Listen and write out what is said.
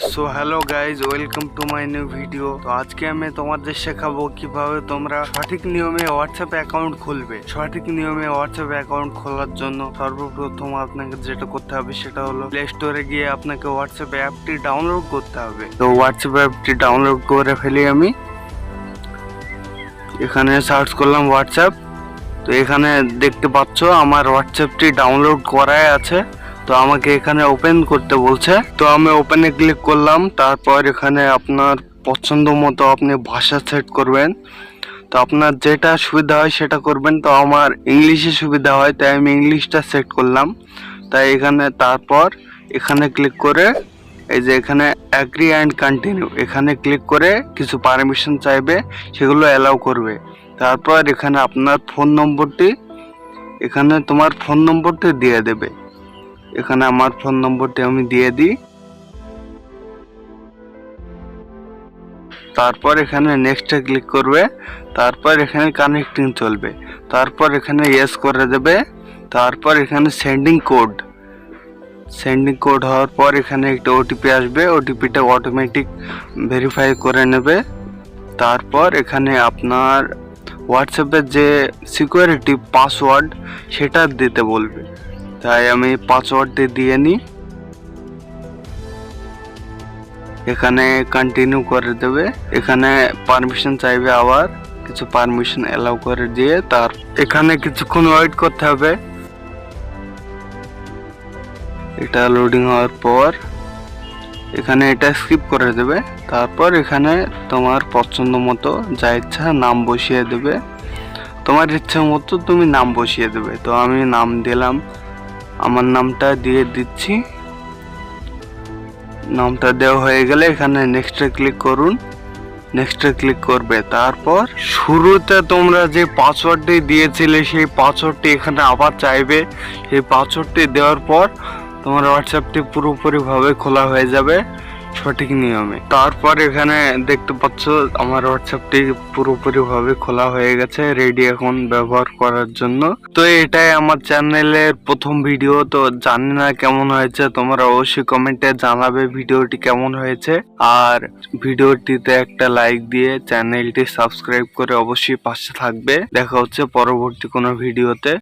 So hello guys, welcome to my new video. তো আজকে আমি তোমাদের শেখাবো কিভাবে তোমরা সঠিক নিয়মে হোয়াটসঅ্যাপ অ্যাকাউন্ট খুলবে। সঠিক নিয়মে হোয়াটসঅ্যাপ অ্যাকাউন্ট খোলার জন্য সর্বপ্রথম আপনাকে যেটা করতে হবে সেটা হলো প্লে স্টোরে গিয়ে আপনাকে হোয়াটসঅ্যাপ অ্যাপটি ডাউনলোড করতে হবে। তো হোয়াটসঅ্যাপ অ্যাপটি ডাউনলোড করে ফেলি আমি। এখানে সার্চ করলাম হোয়াটসঅ্যাপ। তো এখানে দেখতে পাচ্ছ আমার হোয়াটসঅ্যাপটি ডাউনলোড করাই আছে। তো আমাকে এখানে ওপেন করতে বলছে, তো আমি ওপেনে ক্লিক করলাম। তারপর এখানে আপনার পছন্দ মতো আপনি ভাষা সেট করবেন। তো আপনার যেটা সুবিধা হয় সেটা করবেন। তো আমার ইংলিশে সুবিধা হয় তাই আমি ইংলিশটা সেট করলাম। তাই তারপর এখানে ক্লিক করে এই যে এখানে অ্যাগ্রি অ্যান্ড কন্টিনিউ এখানে ক্লিক করে কিছু পারমিশন চাইবে, সেগুলো অ্যালাউ করবে। তারপর এখানে আপনার ফোন নম্বরটি এখানে তোমার ফোন নম্বরটি দিয়ে দেবে। এখানে আমার ফোন নম্বরটি আমি দিয়ে দিই। তারপর এখানে নেক্সটে ক্লিক করবে। তারপর এখানে কানেক্টিং চলবে। তারপর এখানে ইয়েস করে দেবে। তারপর এখানে সেন্ডিং কোড হওয়ার পর এখানে একটা ওটিপি আসবে। ওটিপিটা অটোমেটিক ভেরিফাই করে নেবে। তারপর এখানে আপনার হোয়াটসঅ্যাপের যে সিকিউরিটি পাসওয়ার্ড সেটা দিতে বলবে। তাই আমি পাসওয়ার্ডটি দিয়ে নিই। এখানে কন্টিনিউ করে দেবে। এখানে পারমিশন চাইবে, আবার কিছু পারমিশন অ্যালাউ করে দিয়ে তার এখানে কিছুক্ষণ ওয়েট করতে হবে। এটা লোডিং হওয়ার পর এখানে এটা স্কিপ করে দেবে। তারপর এখানে তোমার পছন্দ মতো যা ইচ্ছা নাম বসিয়ে দেবে। তোমার ইচ্ছা মতো তুমি নাম বসিয়ে দেবে। তো আমি নাম দিলাম, আমার নামটা দিয়ে দিচ্ছি। নামটা দেওয়া হয়ে গেলে এখানে নেক্সটে ক্লিক করুন। নেক্সটে ক্লিক করবে। তারপর শুরুতে তোমরা যে পাসওয়ার্ডটি দিয়েছিলে সেই পাসওয়ার্ডটি এখানে আবার চাইবে। সেই পাসওয়ার্ডটি দেওয়ার পর তোমার হোয়াটসঅ্যাপটি পুরোপুরিভাবে খোলা হয়ে যাবে সঠিক নিয়মে। তারপর এখানে দেখতে পাচ্ছ আমার হোয়াটসঅ্যাপটি পুরোপুরিভাবে খোলা হয়ে গেছে, রেডি এখন ব্যবহার করার জন্য। তো এটাই আমার চ্যানেলের প্রথম ভিডিও। তো জানি না কেমন হয়েছে, তোমরা অবশ্যই কমেন্টে জানাবে ভিডিওটি কেমন হয়েছে। আর ভিডিওটিতে একটা লাইক দিয়ে চ্যানেলটি সাবস্ক্রাইব করে অবশ্যই পাশে থাকবে। দেখা হচ্ছে পরবর্তী কোনো ভিডিওতে।